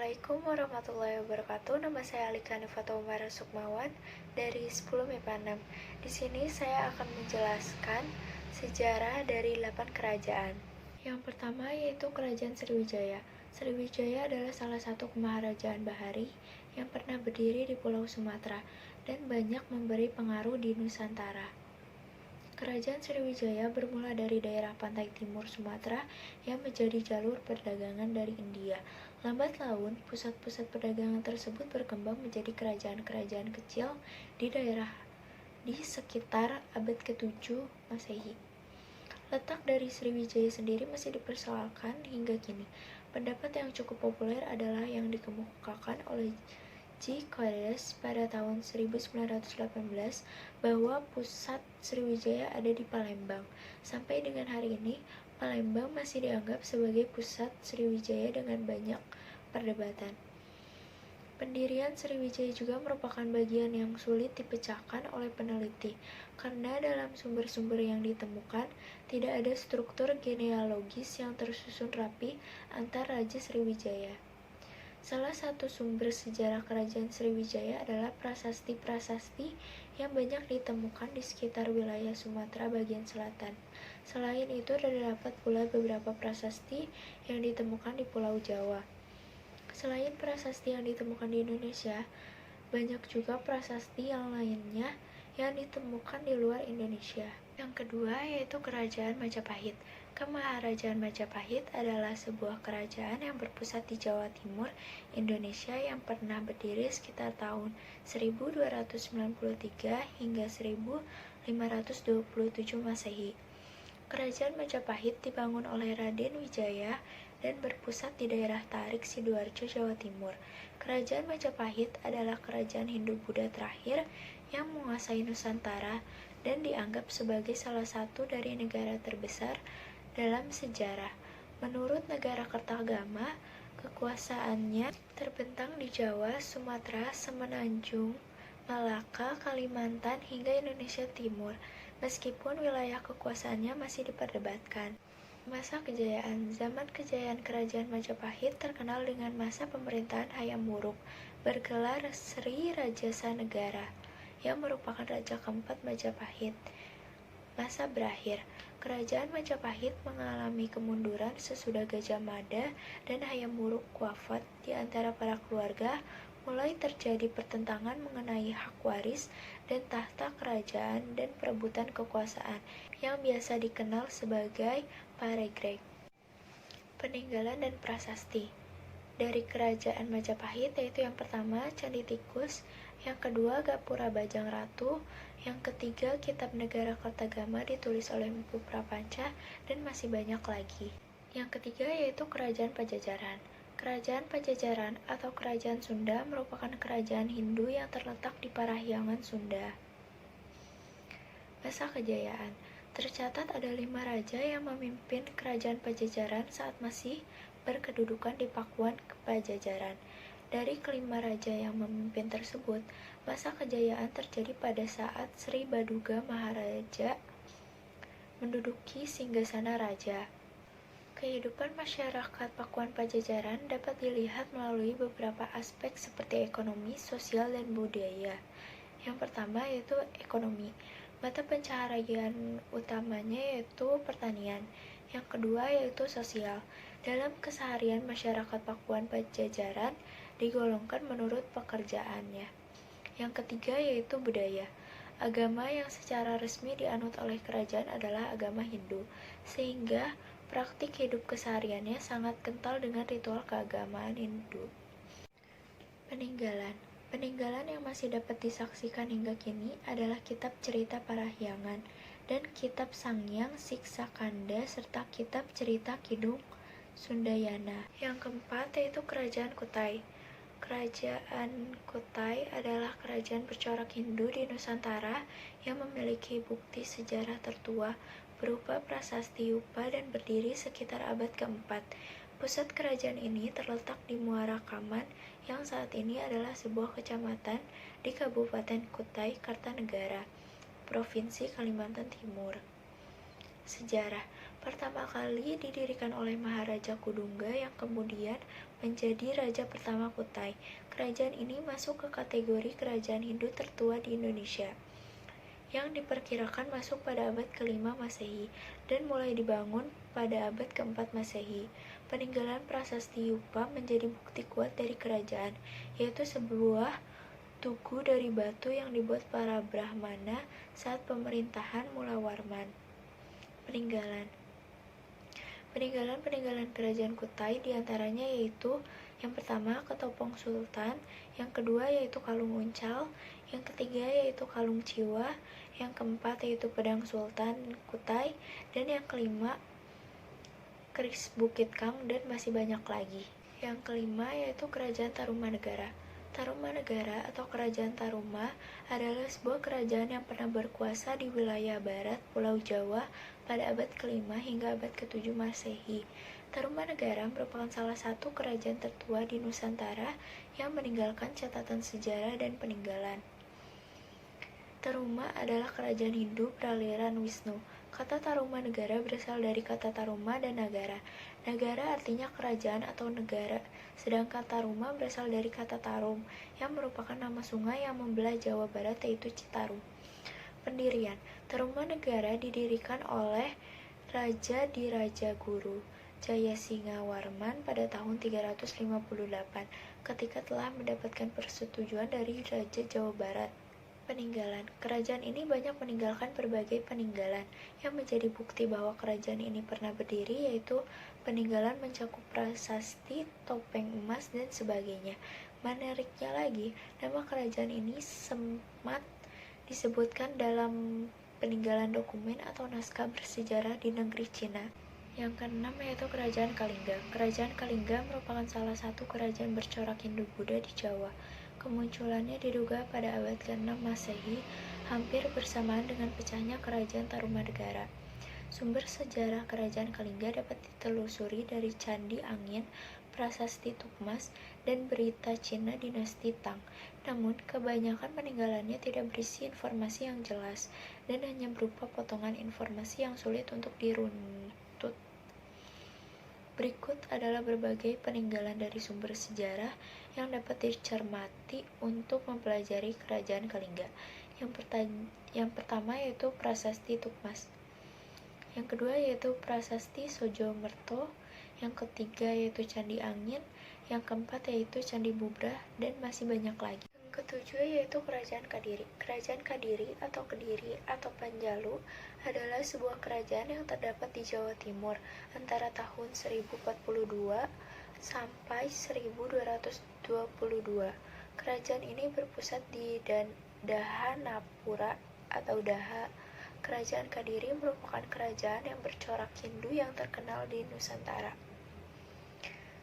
Assalamualaikum warahmatullahi wabarakatuh. Nama saya Alika Nifata Umar Sukmawan dari 10 MIPA 6. Di sini saya akan menjelaskan sejarah dari 8 kerajaan. Yang pertama yaitu Kerajaan Sriwijaya. Sriwijaya adalah salah satu kemaharajaan bahari yang pernah berdiri di Pulau Sumatera dan banyak memberi pengaruh di Nusantara. Kerajaan Sriwijaya bermula dari daerah pantai timur Sumatera yang menjadi jalur perdagangan dari India. Lambat laun, pusat-pusat perdagangan tersebut berkembang menjadi kerajaan-kerajaan kecil di sekitar abad ke-7 Masehi. Letak dari Sriwijaya sendiri masih dipersoalkan hingga kini. Pendapat yang cukup populer adalah yang dikemukakan oleh G. Codes pada tahun 1918 bahwa pusat Sriwijaya ada di Palembang. Sampai dengan hari ini, Palembang masih dianggap sebagai pusat Sriwijaya dengan banyak perdebatan. Pendirian Sriwijaya juga merupakan bagian yang sulit dipecahkan oleh peneliti, karena dalam sumber-sumber yang ditemukan tidak ada struktur genealogis yang tersusun rapi antar Raja Sriwijaya. Salah satu sumber sejarah Kerajaan Sriwijaya adalah prasasti-prasasti yang banyak ditemukan di sekitar wilayah Sumatera bagian selatan. Selain itu, terdapat pula beberapa prasasti yang ditemukan di Pulau Jawa. Selain prasasti yang ditemukan di Indonesia, banyak juga prasasti yang lainnya yang ditemukan di luar Indonesia. Yang kedua yaitu Kerajaan Majapahit. Kemaharajaan Majapahit adalah sebuah kerajaan yang berpusat di Jawa Timur, Indonesia yang pernah berdiri sekitar tahun 1293 hingga 1527 Masehi. Kerajaan Majapahit dibangun oleh Raden Wijaya dan berpusat di daerah Tarik, Sidoarjo, Jawa Timur. Kerajaan Majapahit adalah kerajaan Hindu-Buddha terakhir yang menguasai Nusantara dan dianggap sebagai salah satu dari negara terbesar dalam sejarah. Menurut negara Kertagama, kekuasaannya terbentang di Jawa, Sumatera, Semenanjung, Malaka, Kalimantan, hingga Indonesia Timur, meskipun wilayah kekuasaannya masih diperdebatkan. Masa kejayaan. Zaman kejayaan Kerajaan Majapahit terkenal dengan masa pemerintahan Hayam Wuruk, bergelar Sri Rajasa Negara, yang merupakan raja keempat Majapahit. Masa berakhir. Kerajaan Majapahit mengalami kemunduran sesudah Gajah Mada dan Hayam Wuruk wafat. Di antara para keluarga, mulai terjadi pertentangan mengenai hak waris dan tahta kerajaan dan perebutan kekuasaan, yang biasa dikenal sebagai paregreg. Peninggalan dan prasasti dari Kerajaan Majapahit yaitu yang pertama Candi Tikus, yang kedua Gapura Bajang Ratu, yang ketiga Kitab Negara Kertagama ditulis oleh Mpu Prapanca, dan masih banyak lagi. Yang ketiga yaitu Kerajaan Pajajaran. Kerajaan Pajajaran atau Kerajaan Sunda merupakan kerajaan Hindu yang terletak di Parahyangan, Sunda. Masa kejayaan. Tercatat ada 5 raja yang memimpin Kerajaan Pajajaran saat masih berkedudukan di Pakuan Pajajaran. Dari kelima raja yang memimpin tersebut, masa kejayaan terjadi pada saat Sri Baduga Maharaja menduduki singgasana raja. Kehidupan masyarakat Pakuan Pajajaran dapat dilihat melalui beberapa aspek seperti ekonomi, sosial, dan budaya. Yang pertama yaitu ekonomi. Mata pencaharian utamanya yaitu pertanian. Yang kedua yaitu sosial. Dalam keseharian masyarakat Pakuan Pajajaran digolongkan menurut pekerjaannya. Yang ketiga yaitu budaya. Agama yang secara resmi dianut oleh kerajaan adalah agama Hindu, sehingga praktik hidup kesehariannya sangat kental dengan ritual keagamaan Hindu. Peninggalan. Peninggalan yang masih dapat disaksikan hingga kini adalah Kitab Cerita Parahyangan dan Kitab Sangyang Siksakanda serta Kitab Cerita Kidung Sundayana. Yang keempat yaitu Kerajaan Kutai. Kerajaan Kutai adalah kerajaan bercorak Hindu di Nusantara yang memiliki bukti sejarah tertua berupa prasasti Yupa dan berdiri sekitar abad keempat. Pusat kerajaan ini terletak di Muara Kaman yang saat ini adalah sebuah kecamatan di Kabupaten Kutai Kartanegara, Provinsi Kalimantan Timur. Sejarah. Pertama kali didirikan oleh Maharaja Kudungga yang kemudian menjadi raja pertama Kutai. Kerajaan ini masuk ke kategori kerajaan Hindu tertua di Indonesia, yang diperkirakan masuk pada abad ke-5 Masehi dan mulai dibangun pada abad ke-4 Masehi. Peninggalan prasasti Yupa menjadi bukti kuat dari kerajaan, yaitu sebuah tugu dari batu yang dibuat para Brahmana saat pemerintahan Mulawarman. Peninggalan kerajaan Kutai diantaranya yaitu yang pertama Ketopong Sultan, yang kedua yaitu Kalung Uncal, yang ketiga yaitu Kalung Ciwa, yang keempat yaitu Pedang Sultan Kutai, dan yang kelima Keris Bukit Kang, dan masih banyak lagi. Yang kelima yaitu Kerajaan Tarumanegara. Tarumanegara atau Kerajaan Taruma adalah sebuah kerajaan yang pernah berkuasa di wilayah barat Pulau Jawa pada abad ke-5 hingga abad ke-7 Masehi. Tarumanegara merupakan salah satu kerajaan tertua di Nusantara yang meninggalkan catatan sejarah dan peninggalan. Taruma adalah kerajaan Hindu beraliran Wisnu. Kata Tarumanegara berasal dari kata Taruma dan Nagara. Nagara artinya kerajaan atau negara, sedangkan Taruma berasal dari kata Tarum, yang merupakan nama sungai yang membelah Jawa Barat yaitu Citarum. Pendirian Tarumanegara didirikan oleh Raja Dirajaguru Jayasingawarman pada tahun 358 ketika telah mendapatkan persetujuan dari Raja Jawa Barat. Peninggalan kerajaan ini banyak meninggalkan berbagai peninggalan yang menjadi bukti bahwa kerajaan ini pernah berdiri, yaitu peninggalan mencakup prasasti, topeng emas, dan sebagainya. Menariknya lagi, nama kerajaan ini sempat disebutkan dalam peninggalan dokumen atau naskah bersejarah di negeri Cina. Yang keenam yaitu Kerajaan Kalingga. Kerajaan Kalingga merupakan salah satu kerajaan bercorak Hindu-Buddha di Jawa. Kemunculannya diduga pada abad ke-6 Masehi, hampir bersamaan dengan pecahnya Kerajaan Tarumanegara. Sumber sejarah Kerajaan Kalingga dapat ditelusuri dari Candi Angin, Prasasti Tukmas, dan berita Cina dinasti Tang. Namun, kebanyakan peninggalannya tidak berisi informasi yang jelas dan hanya berupa potongan informasi yang sulit untuk diruntut. Berikut adalah berbagai peninggalan dari sumber sejarah yang dapat dicermati untuk mempelajari Kerajaan Kalingga. Yang pertama yaitu Prasasti Tukmas. Yang kedua yaitu Prasasti Sojomerto. Yang ketiga yaitu Candi Angin. Yang keempat yaitu Candi Bubrah, dan masih banyak lagi. Yang ketujuh yaitu Kerajaan Kadiri. Kerajaan Kadiri atau Kediri atau Panjalu adalah sebuah kerajaan yang terdapat di Jawa Timur antara tahun 1042 sampai 1222. Kerajaan ini berpusat di Dahanapura atau Daha. Kerajaan Kadiri merupakan kerajaan yang bercorak Hindu yang terkenal di Nusantara.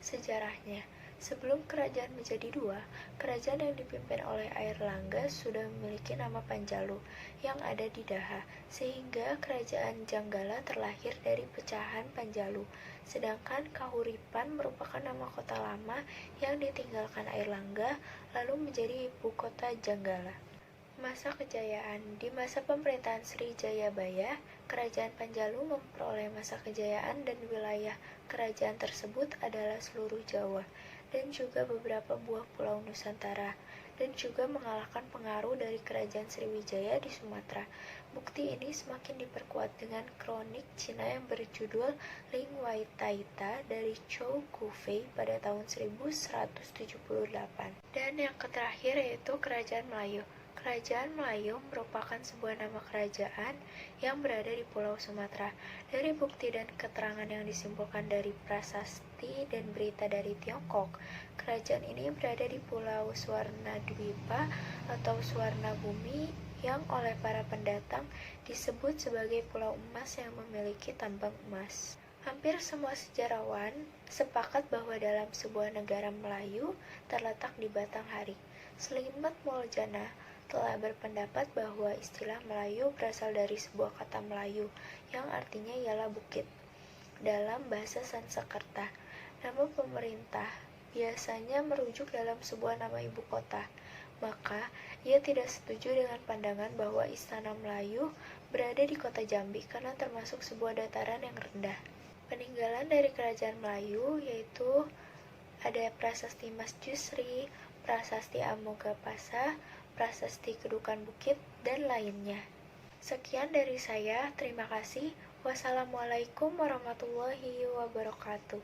Sejarahnya, sebelum kerajaan menjadi dua, kerajaan yang dipimpin oleh Airlangga sudah memiliki nama Panjalu yang ada di Daha, sehingga kerajaan Janggala terlahir dari pecahan Panjalu, sedangkan Kahuripan merupakan nama kota lama yang ditinggalkan Airlangga lalu menjadi ibu kota Janggala. Masa kejayaan. Di masa pemerintahan Sri Jayabaya, Kerajaan Panjalu memperoleh masa kejayaan dan wilayah kerajaan tersebut adalah seluruh Jawa dan juga beberapa buah pulau Nusantara, dan juga mengalahkan pengaruh dari Kerajaan Sriwijaya di Sumatera. Bukti ini semakin diperkuat dengan kronik Cina yang berjudul Ling Wai Taita dari Chou Gufei pada tahun 1178. Dan yang terakhir yaitu Kerajaan Melayu. Kerajaan Melayu merupakan sebuah nama kerajaan yang berada di Pulau Sumatera. Dari bukti dan keterangan yang disimpulkan dari prasasti dan berita dari Tiongkok, kerajaan ini berada di Pulau Swarnadwipa atau Swarna Bumi yang oleh para pendatang disebut sebagai Pulau Emas yang memiliki tambang emas. Hampir semua sejarawan sepakat bahwa dalam sebuah negara Melayu terletak di Batanghari. Selimat Muljana telah berpendapat bahwa istilah Melayu berasal dari sebuah kata Melayu yang artinya ialah bukit dalam bahasa Sanskerta. Nama pemerintah biasanya merujuk dalam sebuah nama ibu kota, maka ia tidak setuju dengan pandangan bahwa Istana Melayu berada di kota Jambi karena termasuk sebuah dataran yang rendah. Peninggalan dari kerajaan Melayu yaitu ada Prasasti Mas Jusri, Prasasti Amogapasa, Prasasti Kedukan Bukit, dan lainnya. Sekian dari saya, terima kasih. Wassalamualaikum warahmatullahi wabarakatuh.